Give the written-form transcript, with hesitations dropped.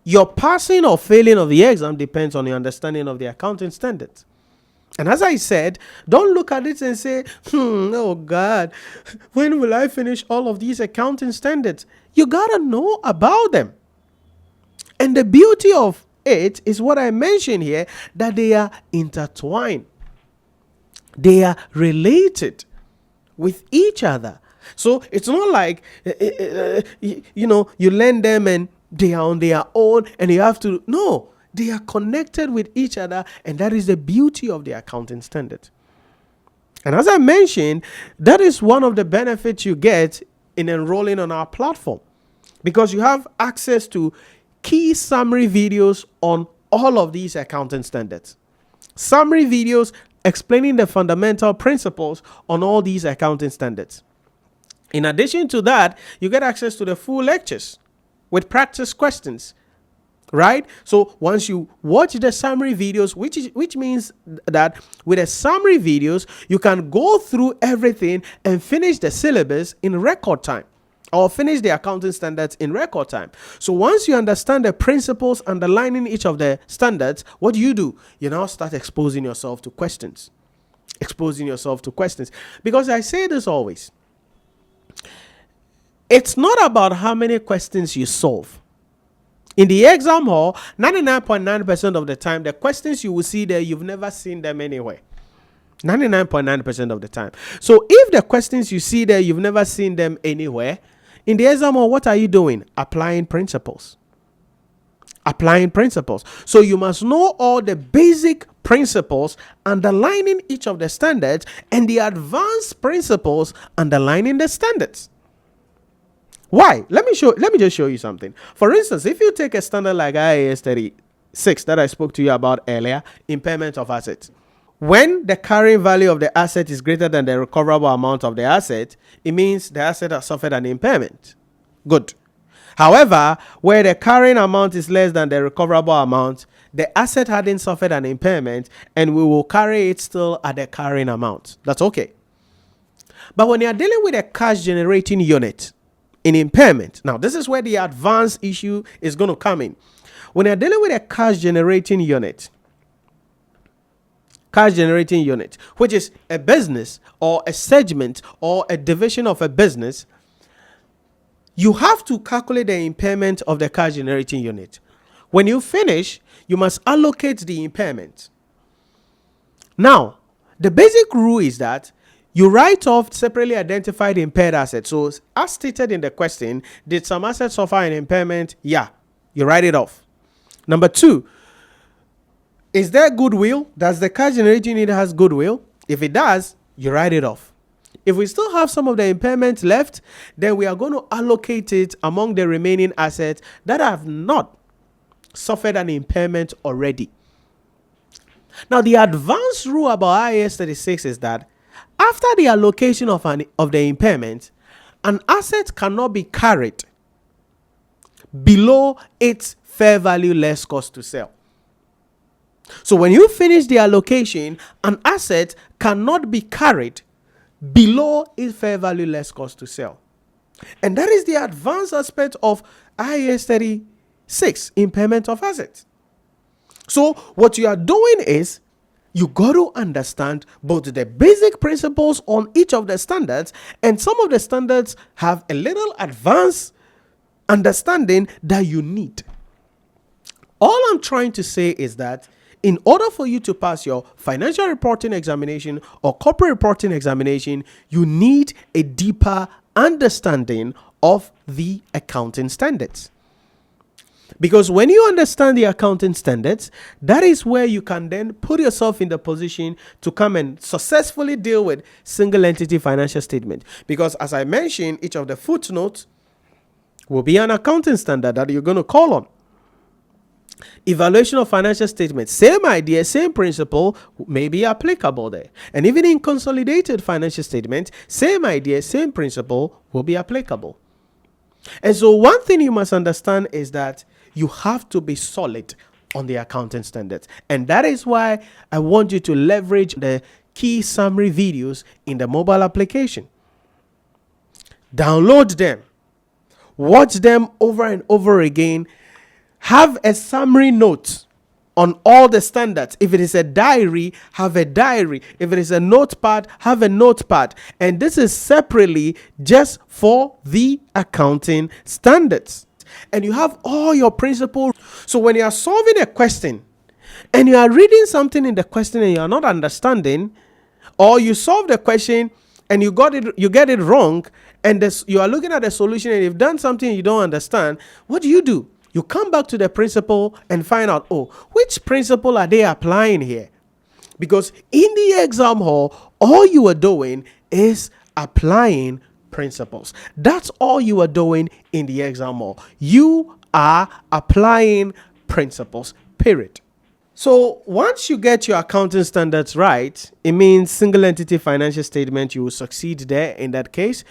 Your passing or failing of the exam depends on your understanding of the accounting standards. And as I said, don't look at it and say, oh God, when will I finish all of these accounting standards? You gotta know about them. And the beauty of it is what I mentioned here, that they are intertwined. They are related with each other. So it's not like, you learn them and they are on their own and you have to, no. They are connected with each other, and that is the beauty of the accounting standard. And as I mentioned, that is one of the benefits you get in enrolling on our platform, because you have access to key summary videos on all of these accounting standards. Summary videos explaining the fundamental principles on all these accounting standards. In addition to that, you get access to the full lectures with practice questions. Right? So once you watch the summary videos, which means that with the summary videos, you can go through everything and finish the syllabus in record time, or finish the accounting standards in record time. So once you understand the principles underlining each of the standards, what do? You now start exposing yourself to questions. Because I say this always. It's not about how many questions you solve. In the exam hall, 99.9% of the time, the questions you will see there, you've never seen them anywhere. 99.9% of the time. So if the questions you see there, you've never seen them anywhere, in the exam hall, what are you doing? Applying principles. So you must know all the basic principles underlining each of the standards and the advanced principles underlining the standards. Why? Let me just show you something. For instance, if you take a standard like IAS 36 that I spoke to you about earlier, impairment of assets. When the carrying value of the asset is greater than the recoverable amount of the asset, it means the asset has suffered an impairment. Good. However, where the carrying amount is less than the recoverable amount, the asset hadn't suffered an impairment, and we will carry it still at the carrying amount. That's okay. But when you are dealing with a cash generating unit, in impairment. Now, this is where the advanced issue is going to come in. When you're dealing with a cash generating unit, which is a business or a segment or a division of a business, you have to calculate the impairment of the cash generating unit. When you finish, you must allocate the impairment. Now, the basic rule is that you write off separately identified impaired assets. So as stated in the question, did some assets suffer an impairment? Yeah, you write it off. Number 2, is there goodwill? Does the cash generating unit has goodwill? If it does, you write it off. If we still have some of the impairment left, then we are going to allocate it among the remaining assets that have not suffered an impairment already. Now, the advanced rule about IAS 36 is that after the allocation of the impairment, an asset cannot be carried below its fair value less cost to sell. So when you finish the allocation, an asset cannot be carried below its fair value less cost to sell. And that is the advanced aspect of IAS 36, impairment of assets. So what you are doing is, you got to understand both the basic principles on each of the standards, and some of the standards have a little advanced understanding that you need. All I'm trying to say is that in order for you to pass your financial reporting examination or corporate reporting examination, you need a deeper understanding of the accounting standards. Because when you understand the accounting standards, that is where you can then put yourself in the position to come and successfully deal with single entity financial statement. Because as I mentioned, each of the footnotes will be an accounting standard that you're going to call on. Evaluation of financial statements, same idea, same principle may be applicable there. And even in consolidated financial statements, same idea, same principle will be applicable. And so one thing you must understand is that you have to be solid on the accounting standards. And that is why I want you to leverage the key summary videos in the mobile application. Download them. Watch them over and over again. have a summary note on all the standards. If it is a diary, have a diary. If it is a notepad, have a notepad. And this is separately just for the accounting standards. And you have all your principles. So when you are solving a question and you are reading something in the question and you are not understanding, or you solve the question and you get it wrong, and you are looking at the solution and you've done something you don't understand, what do? You come back to the principle and find out, which principle are they applying here? Because in the exam hall, all you are doing is applying principles. That's all you are doing in the exam hall. You are applying principles, period. So once you get your accounting standards right, it means single entity financial statement, you will succeed there in that case.